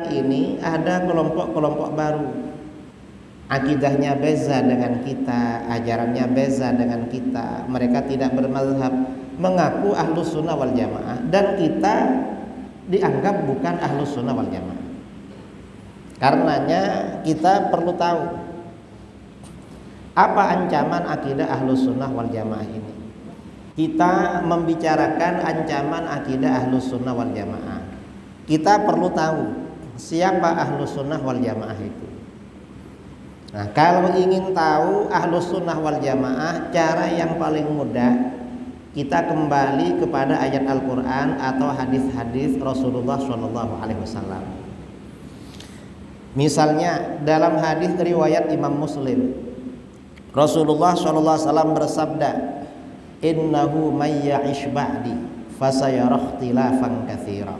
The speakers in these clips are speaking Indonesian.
Ini ada kelompok-kelompok baru, akidahnya beza dengan kita, ajarannya beza dengan kita. Mereka tidak bermazhab, mengaku ahlus sunnah wal jamaah, dan kita dianggap bukan ahlus sunnah wal jamaah. Karenanya kita perlu tahu apa ancaman akidah ahlus sunnah wal jamaah ini. Kita membicarakan ancaman akidah ahlus sunnah wal jamaah, kita perlu tahu siapa ahlus sunnah wal jamaah itu. Nah, kalau ingin tahu ahlus sunnah wal jamaah, cara yang paling mudah kita kembali kepada ayat Al-Quran atau hadis-hadis Rasulullah SAW. Misalnya dalam hadis riwayat Imam Muslim, Rasulullah SAW bersabda, "Innahu may ya'ish ba'di fasayara ikhtilafan katsira."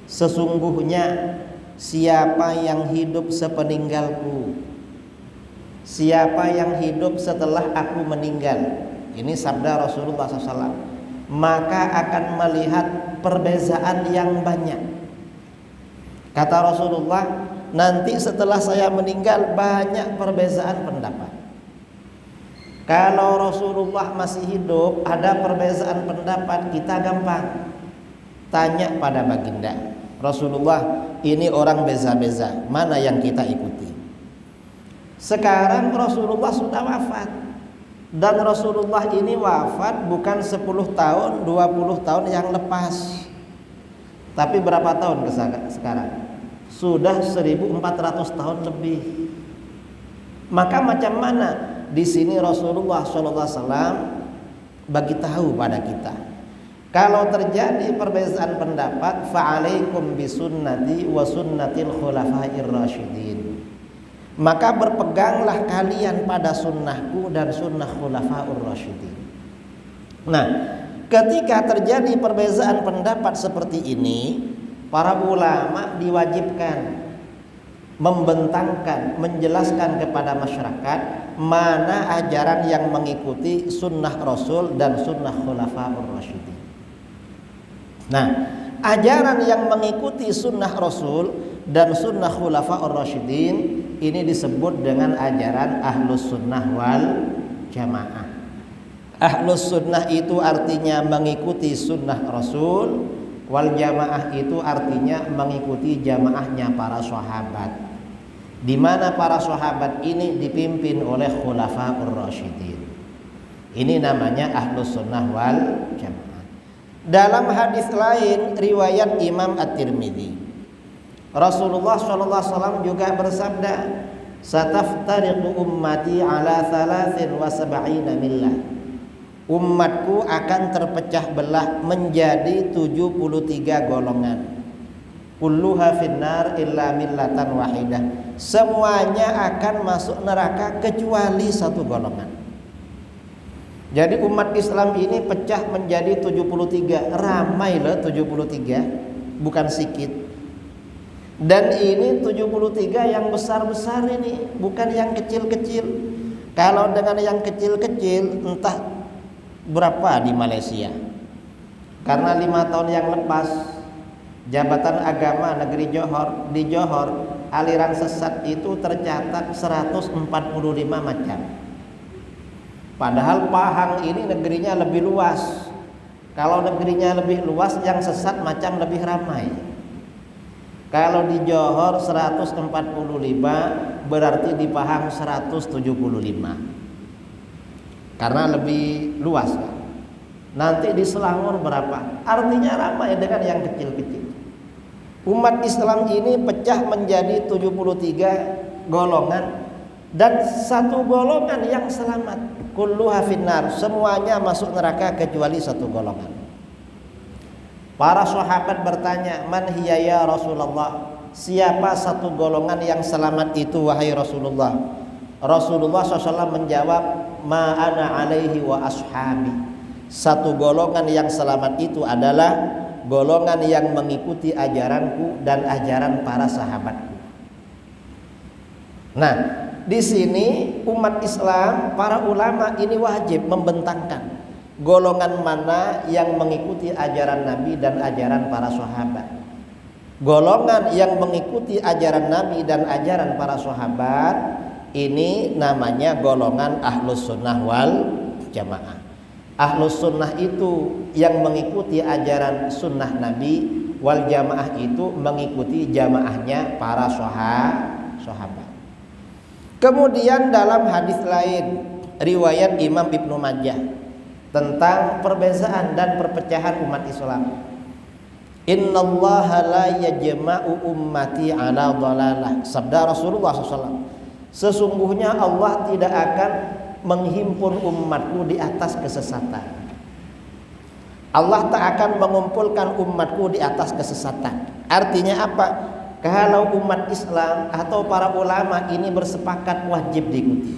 Sesungguhnya siapa yang hidup sepeninggalku, siapa yang hidup setelah aku meninggal, ini sabda Rasulullah SAW, maka akan melihat perbezaan yang banyak. Kata Rasulullah, nanti setelah saya meninggal banyak perbezaan pendapat. Kalau Rasulullah masih hidup ada perbezaan pendapat, kita gampang tanya pada baginda, Rasulullah, ini orang beza-beza, mana yang kita ikuti? Sekarang Rasulullah sudah wafat, dan Rasulullah ini wafat bukan 10 tahun, 20 tahun yang lepas, tapi berapa tahun sekarang? Sudah 1400 tahun lebih. Maka macam mana? Di sini Rasulullah SAW bagi tahu pada kita, kalau terjadi perbedaan pendapat, fa'alaikum bisunnati wa sunnatil khulafair rasyidin, maka berpeganglah kalian pada sunnahku dan sunnah khulafaur rasyidin. Nah, ketika terjadi perbedaan pendapat seperti ini, para ulama diwajibkan membentangkan, menjelaskan kepada masyarakat mana ajaran yang mengikuti sunnah Rasul dan sunnah khulafaur rasyidin. Nah, ajaran yang mengikuti sunnah Rasul dan sunnah khulafaur rasyidin ini disebut dengan ajaran ahlus sunnah wal jamaah. Ahlus sunnah itu artinya mengikuti sunnah Rasul, wal jamaah itu artinya mengikuti jamaahnya para sahabat, di mana para sahabat ini dipimpin oleh khulafaur rasyidin. Ini namanya ahlus sunnah wal jamaah. Dalam hadis lain riwayat Imam At-Tirmidzi, Rasulullah SAW juga bersabda, "Sataftariqu ummati ala 73 millah." Umatku akan terpecah belah menjadi 73 golongan. Kulluha finnar illa millatan wahidah. Semuanya akan masuk neraka kecuali satu golongan. Jadi umat Islam ini pecah menjadi 73. Ramai loh 73, bukan sedikit. Dan ini 73 yang besar-besar ini, bukan yang kecil-kecil. Kalau dengan yang kecil-kecil entah berapa di Malaysia. Karena 5 tahun yang lepas Jabatan Agama Negeri Johor, di Johor aliran sesat itu tercatat 145 macam. Padahal Pahang ini negerinya lebih luas. Kalau negerinya lebih luas, yang sesat macam lebih ramai. Kalau di Johor 145, berarti di Pahang 175. Karena lebih luas kan? Nanti di Selangor berapa? Artinya ramai dengan yang kecil-kecil. Umat Islam ini pecah menjadi 73 golongan, dan satu golongan yang selamat. Kulluha finnar, semuanya masuk neraka kecuali satu golongan. Para sahabat bertanya, "Man hiya ya Rasulullah?" Siapa satu golongan yang selamat itu wahai Rasulullah? Rasulullah SAW menjawab, "Ma ana alaihi wa ashabi." Satu golongan yang selamat itu adalah golongan yang mengikuti ajaranku dan ajaran para sahabatku. Nah, di sini umat Islam, para ulama ini wajib membentangkan golongan mana yang mengikuti ajaran Nabi dan ajaran para sahabat. Golongan yang mengikuti ajaran Nabi dan ajaran para sahabat ini namanya golongan ahlus sunnah wal jamaah. Ahlus sunnah itu yang mengikuti ajaran sunnah Nabi, wal jamaah itu mengikuti jamaahnya para sahabat. Kemudian dalam hadis lain riwayat Imam Ibnu Majah tentang perbezaan dan perpecahan umat Islam. Innallaha la yajma'u ummati ala dhalalah. Sabda Rasulullah SAW. Sesungguhnya Allah tidak akan menghimpun umatku di atas kesesatan. Allah tak akan mengumpulkan umatku di atas kesesatan. Artinya apa? Kalau umat Islam atau para ulama ini bersepakat wajib diikuti.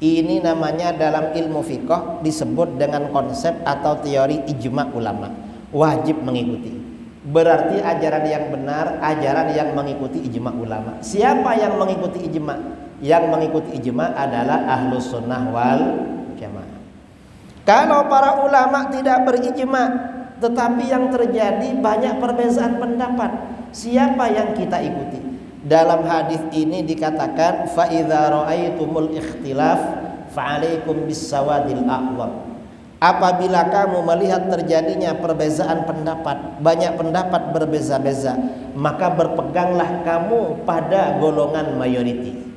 Ini namanya dalam ilmu fiqh disebut dengan konsep atau teori ijma ulama. Wajib mengikuti. Berarti ajaran yang benar, ajaran yang mengikuti ijma ulama. Siapa yang mengikuti ijma? Yang mengikuti ijma adalah ahlus sunnah wal jamaah. Kalau para ulama tidak berijma, tetapi yang terjadi banyak perbedaan pendapat, siapa yang kita ikuti? Dalam hadis ini dikatakan fa idza raaitumul ikhtilaf fa alaikum bis-sawadil a'wam. Apabila kamu melihat terjadinya perbezaan pendapat, banyak pendapat berbeza-beza, maka berpeganglah kamu pada golongan mayoriti.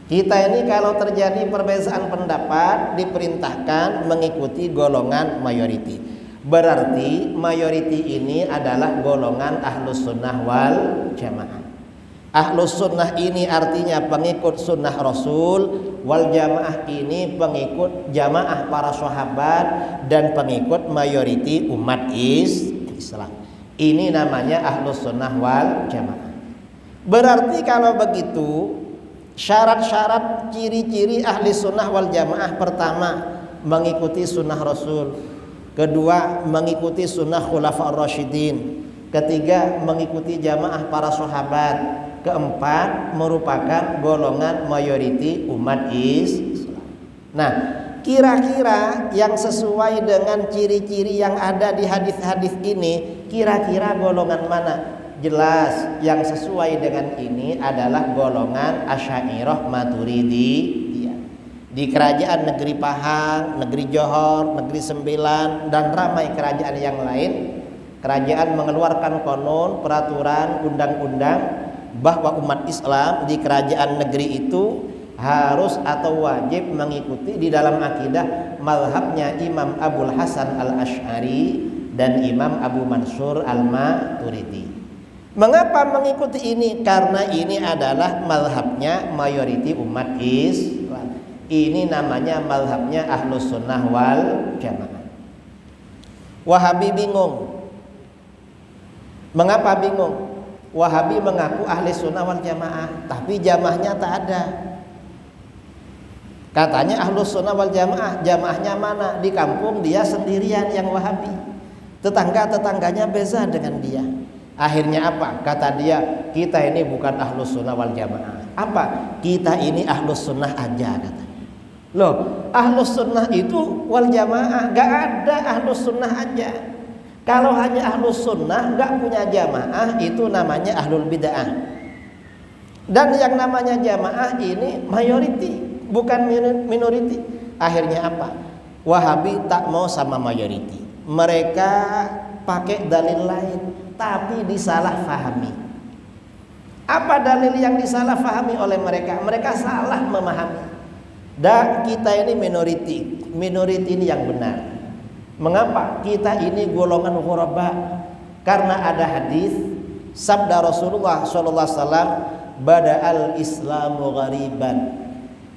Kita ini kalau terjadi perbezaan pendapat diperintahkan mengikuti golongan mayoriti. Berarti mayoriti ini adalah golongan ahlus sunnah wal jamaah. Ahlus sunnah ini artinya pengikut sunnah Rasul, wal jamaah ini pengikut jamaah para sahabat dan pengikut mayoriti umat Islam. Ini namanya ahlus sunnah wal jamaah. Berarti kalau begitu syarat-syarat ciri-ciri ahli sunnah wal jamaah: pertama, mengikuti sunnah Rasul; kedua, mengikuti sunnah khulafaur rasyidin; ketiga, mengikuti jamaah para sahabat; keempat, merupakan golongan mayoriti umat Islam. Nah, kira-kira yang sesuai dengan ciri-ciri yang ada di hadis-hadis ini, kira-kira golongan mana? Jelas yang sesuai dengan ini adalah golongan Asy'ariyah Maturidiyah. Di kerajaan negeri Pahang, negeri Johor, negeri Sembilan, dan ramai kerajaan yang lain, kerajaan mengeluarkan konon, peraturan, undang-undang bahwa umat Islam di kerajaan negeri itu harus atau wajib mengikuti di dalam akidah mazhabnya Imam Abul Hasan Al-Asy'ari dan Imam Abu Mansur Al-Maturidi. Mengapa mengikuti ini? Karena ini adalah mazhabnya mayoriti umat Islam. Ini namanya mazhabnya Ahlus Sunnah wal Jamaah. Wahabi bingung. Mengapa bingung? Wahabi mengaku ahli sunnah wal jamaah, tapi jamaahnya tak ada. Katanya ahlus sunnah wal jamaah, jamaahnya mana? Di kampung dia sendirian yang wahabi, tetangga-tetangganya beza dengan dia. Akhirnya apa? Kata dia, kita ini bukan ahlus sunnah wal jamaah. Apa? Kita ini ahlus sunnah aja, katanya. Loh, ahlus sunnah itu wal jamaah, gak ada ahlus sunnah aja. Kalau hanya ahlus sunnah gak punya jamaah, itu namanya ahlul bid'ah. Dan yang namanya jamaah ini mayoriti, bukan minoriti. Akhirnya apa? Wahabi tak mau sama mayoriti. Mereka pakai dalil lain, tapi disalahfahami. Apa dalil yang disalahfahami oleh mereka? Mereka salah memahami. Dan kita ini minoriti. Minoriti ini yang benar. Mengapa? Kita ini golongan ghuraba. Karena ada hadis sabda Rasulullah sallallahu alaihi wasallam, bada'al islamu ghariban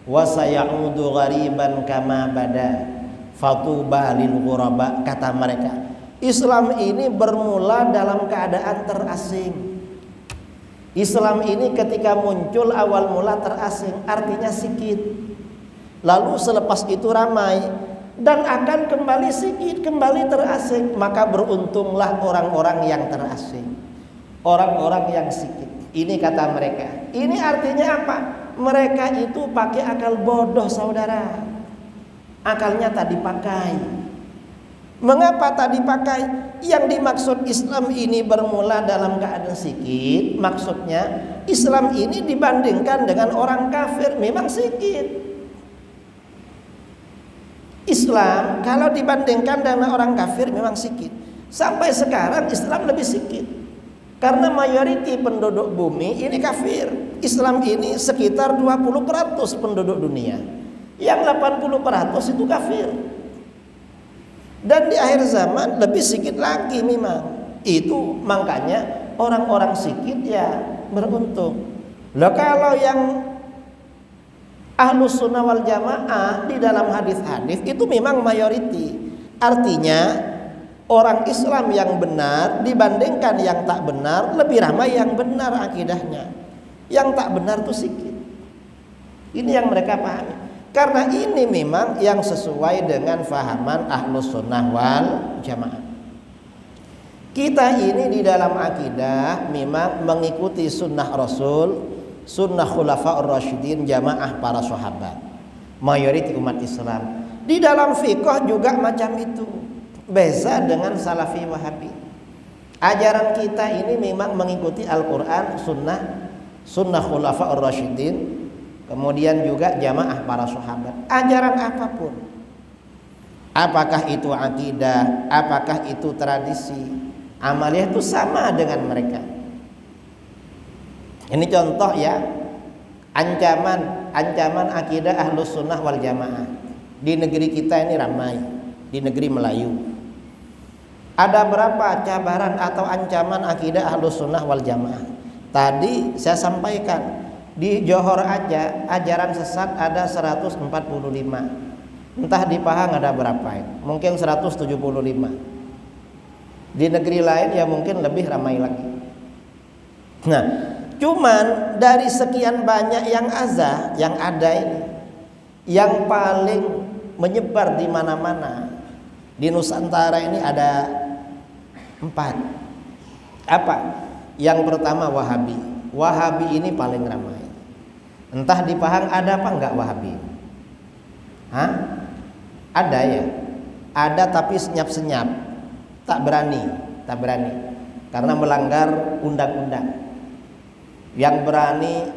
wa sayaudu ghariban kama bada fatuba lil ghuraba. Kata mereka, Islam ini bermula dalam keadaan terasing. Islam ini ketika muncul awal mula terasing, artinya sedikit. Lalu selepas itu ramai dan akan kembali sedikit, kembali terasing. Maka beruntunglah orang-orang yang terasing, orang-orang yang sedikit. Ini kata mereka. Ini artinya apa? Mereka itu pakai akal bodoh, saudara. Akalnya tak dipakai. Mengapa tak dipakai? Yang dimaksud Islam ini bermula dalam keadaan sikit. Maksudnya Islam ini dibandingkan dengan orang kafir memang sikit. Islam kalau dibandingkan dengan orang kafir memang sikit. Sampai sekarang Islam lebih sikit, karena mayoriti penduduk bumi ini kafir. Islam ini sekitar 20% penduduk dunia, yang 80% itu kafir. Dan di akhir zaman lebih sedikit lagi memang. Itu makanya orang-orang sedikit ya beruntung. Loh, kalau yang Ahlus Sunnah wal Jamaah di dalam hadis-hadis itu memang mayoriti. Artinya orang Islam yang benar dibandingkan yang tak benar lebih ramai yang benar akidahnya. Yang tak benar itu sedikit. Ini yang mereka pahami. Karena ini memang yang sesuai dengan fahaman Ahlus Sunnah wal Jamaah. Kita ini di dalam akidah memang mengikuti sunnah Rasul, sunnah Khulafaur Rasyidin, jamaah para sahabat, mayoriti umat Islam. Di dalam fiqh juga macam itu. Beza dengan Salafi Wahabi. Ajaran kita ini memang mengikuti Al-Quran, sunnah Khulafaur Rasyidin, kemudian juga jamaah para sahabat. Ajaran apapun, apakah itu akidah, apakah itu tradisi, amaliyah itu sama dengan mereka. Ini contoh ya, ancaman akidah Ahlus Sunnah wal Jamaah di negeri kita ini ramai, di negeri Melayu. Ada berapa cabaran atau ancaman akidah Ahlus Sunnah wal Jamaah? Tadi saya sampaikan, di Johor aja ajaran sesat ada 145. Entah di Pahang ada berapa ya? Mungkin 175. Di negeri lain ya mungkin lebih ramai lagi. Nah, cuman dari sekian banyak yang ada ini, yang paling menyebar di mana-mana di Nusantara ini ada 4. Apa? Yang pertama Wahabi. Wahabi ini paling ramai. Entah di Pahang ada apa enggak Wahabi? Hah? Ada ya? Ada tapi senyap-senyap, tak berani karena melanggar undang-undang. Yang berani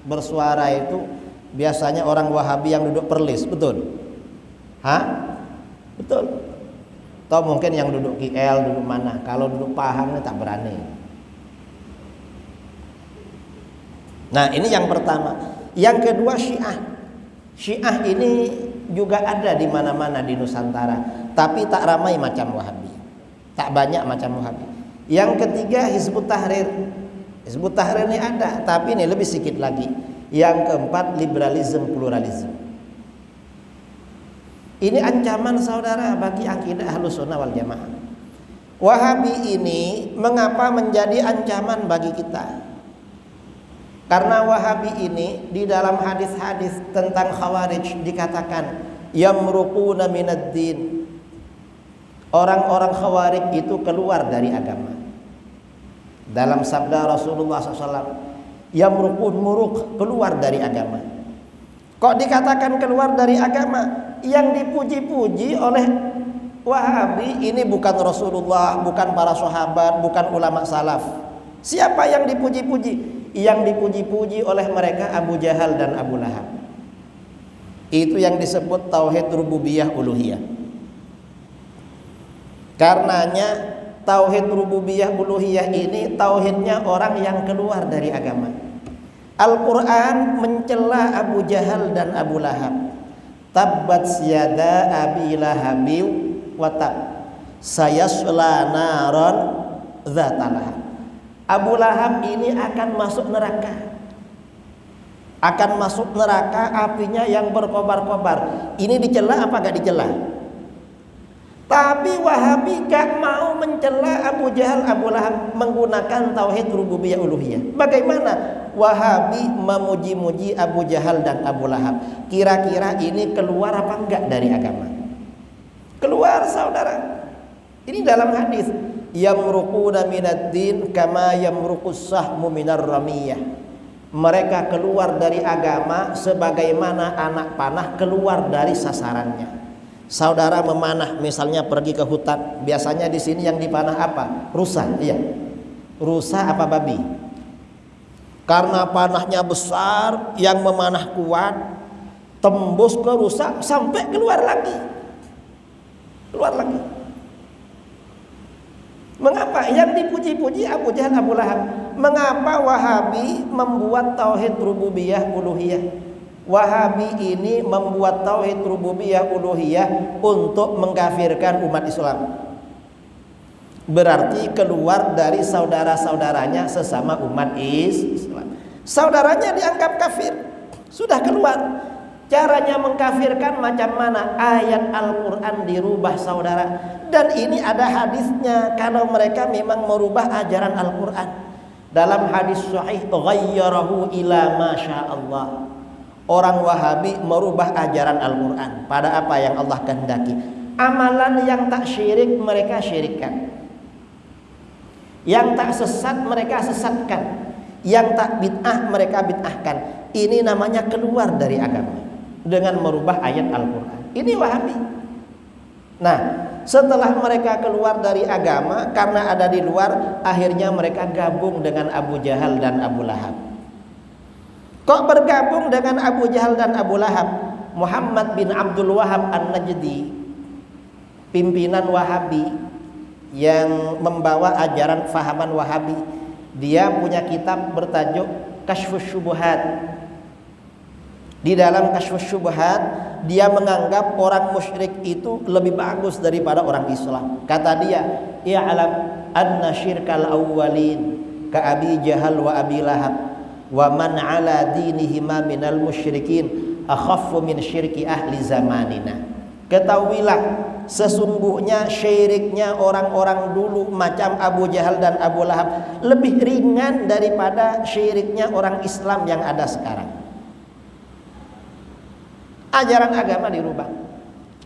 bersuara itu biasanya orang Wahabi yang duduk Perlis, betul? Hah? Betul. Atau mungkin yang duduk KL, duduk mana? Kalau duduk Pahang tak berani. Nah, ini yang pertama. Yang kedua Syiah. Syiah ini juga ada di mana-mana di Nusantara, tapi tak ramai macam Wahabi, tak banyak macam Wahabi. Yang ketiga Hizbut Tahrir. Hizbut Tahrir ini ada, tapi ini lebih sedikit lagi. Yang keempat liberalisme pluralisme. Ini ancaman saudara bagi akidah Ahlus Sunnah wal Jamaah. Wahabi ini mengapa menjadi ancaman bagi kita? Karena Wahabi ini di dalam hadis-hadis tentang Khawarij dikatakan yamruquna minad din. Orang-orang Khawarij itu keluar dari agama. Dalam sabda Rasulullah SAW, yamruqun muruk, keluar dari agama. Kok dikatakan keluar dari agama? Yang dipuji-puji oleh Wahabi ini bukan Rasulullah, bukan para sahabat, bukan ulama salaf. Siapa yang dipuji-puji? Yang dipuji-puji oleh mereka Abu Jahal dan Abu Lahab. Itu yang disebut tauhid rububiyah uluhiyah. Karenanya tauhid rububiyah uluhiyah ini tauhidnya orang yang keluar dari agama. Al-Quran mencela Abu Jahal dan Abu Lahab. Tabbat yada abi lahabiw wa tab sayasla naron dzata. Abu Lahab ini akan masuk neraka. Akan masuk neraka, apinya yang berkobar-kobar. Ini dicela apa gak dicela? Tapi Wahabi gak mau mencela Abu Jahal, Abu Lahab menggunakan tauhid rububiyah uluhiyah. Bagaimana Wahabi memuji-muji Abu Jahal dan Abu Lahab? Kira-kira ini keluar apa enggak dari agama? Keluar saudara. Ini dalam hadis. Yamruquna minad din kama yamruqus sahmu minar ramiyah. Mereka keluar dari agama sebagaimana anak panah keluar dari sasarannya. Saudara memanah, misalnya pergi ke hutan, biasanya di sini yang dipanah apa? Rusa, iya. Rusa apa babi? Karena panahnya besar, yang memanah kuat, tembus ke rusa sampai keluar lagi. Keluar lagi. Mengapa? Yang dipuji-puji Abu Jahal, Abu Lahab. Mengapa Wahabi membuat tauhid rububiyah uluhiyah? Wahabi ini membuat tauhid rububiyah uluhiyah untuk mengkafirkan umat Islam. Berarti keluar dari saudara-saudaranya sesama umat Islam. Saudaranya dianggap kafir, sudah keluar. Caranya mengkafirkan macam mana? Ayat Al-Quran dirubah saudara. Dan ini ada hadisnya, kalau mereka memang merubah ajaran Al-Quran. Dalam hadis sahih, ghayyarahu ila masya Allah. Orang Wahabi merubah ajaran Al-Quran pada apa yang Allah kehendaki. Amalan yang tak syirik mereka syirikkan, yang tak sesat mereka sesatkan, yang tak bid'ah mereka bid'ahkan. Ini namanya keluar dari agama dengan merubah ayat Al-Quran. Ini Wahabi. Nah, setelah mereka keluar dari agama karena ada di luar, akhirnya mereka gabung dengan Abu Jahal dan Abu Lahab. Kok bergabung dengan Abu Jahal dan Abu Lahab? Muhammad bin Abdul Wahab An-Najdi, pimpinan Wahabi yang membawa ajaran fahaman Wahabi, dia punya kitab bertajuk Kasyfus Syubuhat. Di dalam Kasyfus Syubuhat, dia menganggap orang musyrik itu lebih bagus daripada orang Islam. Kata dia, "I'lam anna syirkal awwalin ka Abi Jahal wa Abi Lahab wa man ala dinihima minal musyrikin akhaffu min syirki ahli zamanina." Ketahuilah, sesungguhnya syiriknya orang-orang dulu macam Abu Jahal dan Abu Lahab lebih ringan daripada syiriknya orang Islam yang ada sekarang. Ajaran agama dirubah.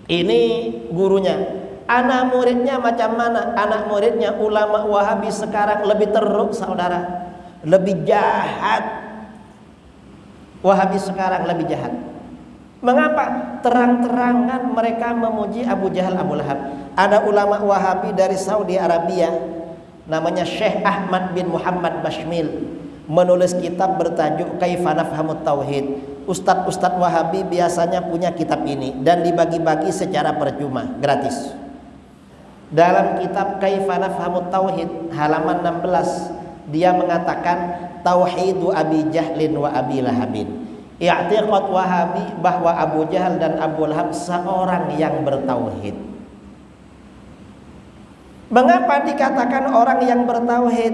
Ini gurunya. Anak muridnya macam mana? Anak muridnya ulama Wahabi sekarang lebih teruk saudara, lebih jahat. Wahabi sekarang lebih jahat. Mengapa? Terang-terangan mereka memuji Abu Jahal, Abu Lahab. Ada ulama Wahabi dari Saudi Arabia, namanya Syekh Ahmad bin Muhammad Bashmil, menulis kitab bertajuk Kaifa Nafhamut Tauhid. Ustadz-ustadz Wahabi biasanya punya kitab ini dan dibagi-bagi secara percuma, gratis. Dalam kitab Kaifa Nafhamut Tauhid halaman 16, dia mengatakan tauhidu Abi Jahlin wa Abi Lahabin. I'tiqad Wahabi bahwa Abu Jahal dan Abu Lahab seorang yang bertauhid. Mengapa dikatakan orang yang bertauhid?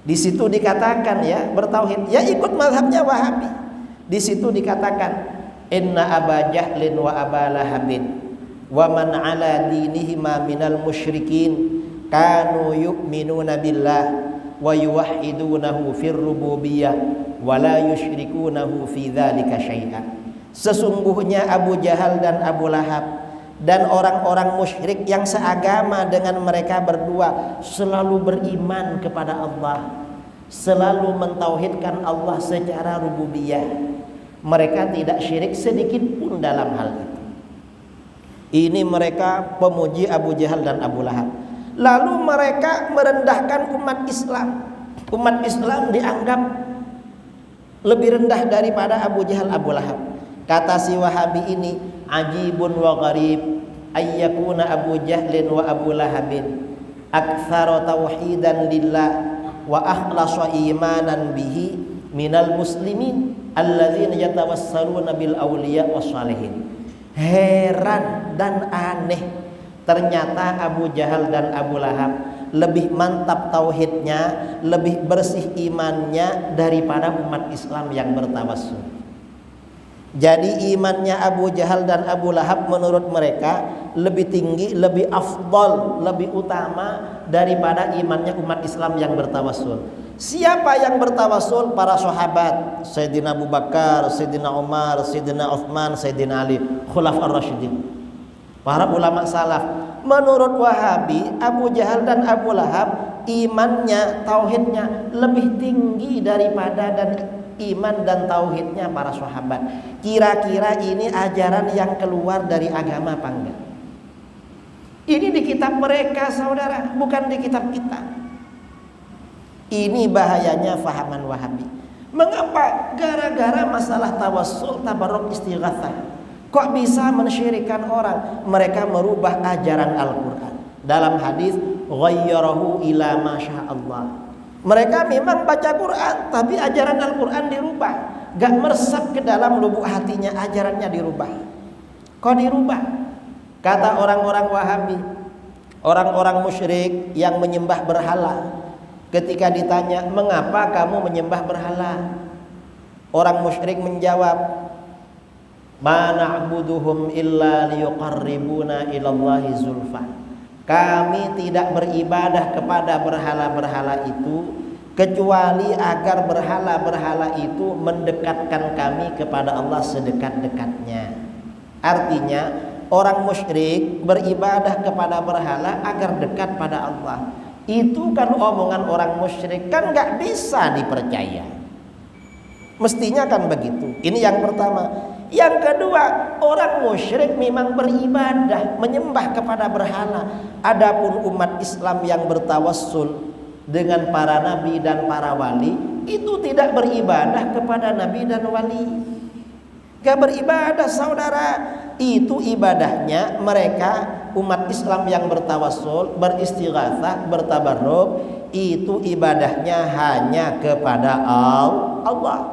Di situ dikatakan ya bertauhid, ya ikut mazhabnya Wahabi. Di situ dikatakan inna Aba Jahlin wa Aba Lahabin wa man ala dinihima minal musyrikin kanu yu'minuna billah wa yuwahhidunahu fir rububiyyah wa la yusyrikunahu fi dzalika syai'a. Sesungguhnya Abu Jahal dan Abu Lahab dan orang-orang musyrik yang seagama dengan mereka berdua selalu beriman kepada Allah, selalu mentauhidkan Allah secara rububiyah. Mereka tidak syirik sedikit pun dalam hal itu. Ini mereka pemuji Abu Jahal dan Abu Lahab. Lalu mereka merendahkan umat Islam. Umat Islam dianggap lebih rendah daripada Abu Jahal, Abu Lahab. Kata si Wahabi ini, ajibun wa gharib ayyakuna Abu Jahlin wa Abu Lahabin aktsara tauhidan lillah wa akhlasa imanan bihi minal muslimin alladzina yatawassaluna bil awliya wassalihin. Heran dan aneh, ternyata Abu Jahal dan Abu Lahab lebih mantap tauhidnya, lebih bersih imannya daripada umat Islam yang bertawassul. Jadi imannya Abu Jahal dan Abu Lahab menurut mereka lebih tinggi, lebih afdal, lebih utama daripada imannya umat Islam yang bertawassul. Siapa yang bertawassul? Para sahabat, Sayyidina Abu Bakar, Sayyidina Umar, Sayyidina Uthman, Sayyidina Ali, Khulafaur Rasyidin. Para ulama salaf. Menurut Wahabi, Abu Jahal dan Abu Lahab imannya, tauhidnya lebih tinggi daripada dan iman dan tauhidnya para sahabat. Kira-kira ini ajaran yang keluar dari agama apa enggak? Ini di kitab mereka saudara, bukan di kitab kita. Ini bahayanya fahaman Wahabi. Mengapa? Gara-gara masalah tawassul, tabarruk, istighatsah. Kok bisa mensyirikkan orang? Mereka merubah ajaran Al-Quran. Dalam hadis ghayyarahu ila ma Allah. Mereka memang baca Quran, tapi ajaran Al-Quran dirubah. Gak meresap ke dalam lubuk hatinya, ajarannya dirubah. Kok dirubah? Kata orang-orang Wahabi, orang-orang musyrik yang menyembah berhala, ketika ditanya, mengapa kamu menyembah berhala? Orang musyrik menjawab, ma na'buduhum illa liyuqarribuna ilallahi zulfa. Kami tidak beribadah kepada berhala-berhala itu kecuali agar berhala-berhala itu mendekatkan kami kepada Allah sedekat-dekatnya. Artinya orang musyrik beribadah kepada berhala agar dekat pada Allah. Itu kan omongan orang musyrik, kan gak bisa dipercaya. Mestinya kan begitu. Ini yang pertama. Yang kedua, orang musyrik memang beribadah, menyembah kepada berhala. Adapun umat Islam yang bertawassul dengan para nabi dan para wali, itu tidak beribadah kepada nabi dan wali. Gak beribadah saudara. Itu ibadahnya mereka umat Islam yang bertawassul, beristighatsah, bertabarruk, itu ibadahnya hanya kepada Allah.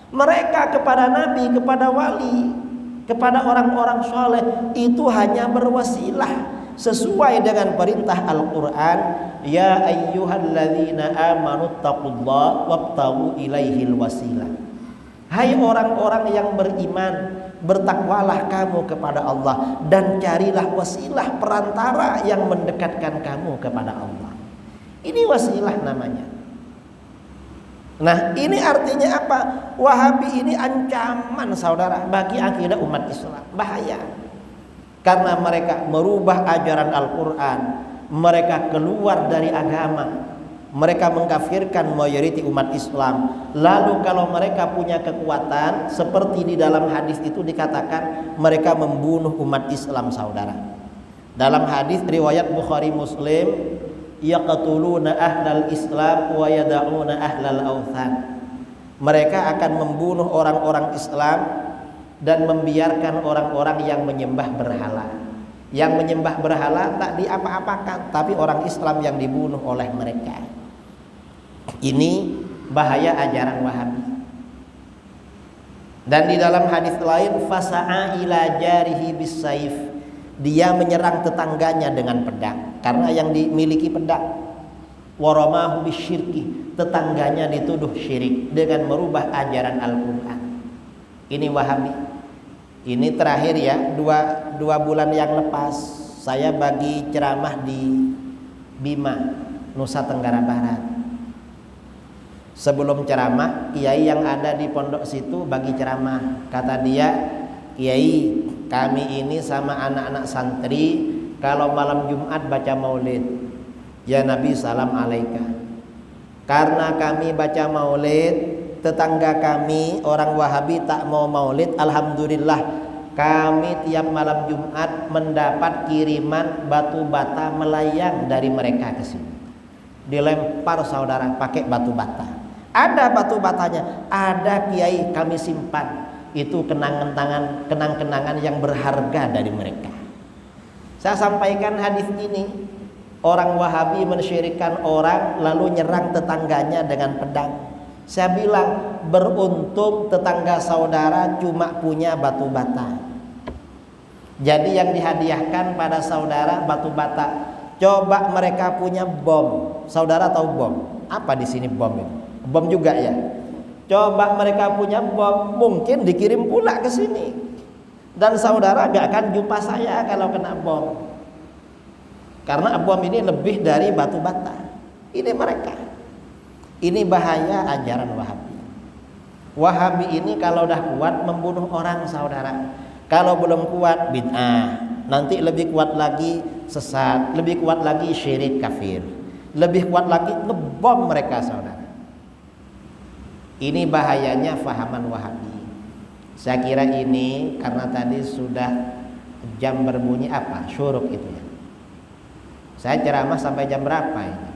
Mereka kepada nabi, kepada wali, kepada orang-orang soleh itu hanya berwasilah sesuai dengan perintah Al-Quran. Ya ayyuhalladzina amanu taqullaha wabtaghu ilaihil wasilah. Hai orang-orang yang beriman, bertakwalah kamu kepada Allah dan carilah wasilah, perantara yang mendekatkan kamu kepada Allah. Ini wasilah namanya. Nah, ini artinya apa? Wahabi ini ancaman saudara bagi akidah umat Islam. Bahaya. Karena mereka merubah ajaran Al-Quran. Mereka keluar dari agama. Mereka mengkafirkan mayoriti umat Islam. Lalu kalau mereka punya kekuatan, seperti di dalam hadis itu dikatakan, mereka membunuh umat Islam saudara. Dalam hadis riwayat Bukhari Muslim, yaqtuluna ahlal Islam wa yada'una ahlal authan. Mereka akan membunuh orang-orang Islam dan membiarkan orang-orang yang menyembah berhala. Yang menyembah berhala tak diapa-apakan, tapi orang Islam yang dibunuh oleh mereka. Ini bahaya ajaran Wahabi. Dan di dalam hadis lain, fasa'a ila jarihi bisayf. Dia menyerang tetangganya dengan pedang karena yang dimiliki pedang. Waramahu bisyirki, tetangganya dituduh syirik dengan merubah ajaran Al-Quran. Ini Wahabi. Ini terakhir ya, dua bulan yang lepas saya bagi ceramah di Bima, Nusa Tenggara Barat. Sebelum ceramah, kiai yang ada di pondok situ bagi ceramah. Kata dia, kiai, kami ini sama anak-anak santri kalau malam Jumat baca maulid, ya Nabi salam alaika. Karena kami baca maulid, tetangga kami orang Wahabi tak mau maulid. Alhamdulillah kami tiap malam Jumat mendapat kiriman batu bata melayang dari mereka ke sini. Dilempar saudara pakai batu bata. Ada batu batanya, ada kiai kami simpan. Itu kenang-kenangan yang berharga dari mereka. Saya sampaikan hadis ini. Orang Wahabi mensyirikkan orang lalu nyerang tetangganya dengan pedang. Saya bilang, beruntung tetangga saudara cuma punya batu bata. Jadi yang dihadiahkan pada saudara batu bata. Coba mereka punya bom. Saudara tahu bom? Apa di sini bom itu? Bom juga ya. Coba mereka punya bom, mungkin dikirim pula ke sini. Dan saudara gak akan jumpa saya kalau kena bom. Karena bom ini lebih dari batu bata. Ini mereka. Ini bahaya ajaran Wahabi. Wahabi ini kalau udah kuat membunuh orang saudara. Kalau belum kuat bid'ah. Nanti lebih kuat lagi sesat. Lebih kuat lagi syirik kafir. Lebih kuat lagi ngebom mereka saudara. Ini bahayanya fahaman Wahabi. Saya kira ini karena tadi sudah jam berbunyi apa? Syuruk itu ya. Saya ceramah sampai jam berapa ini?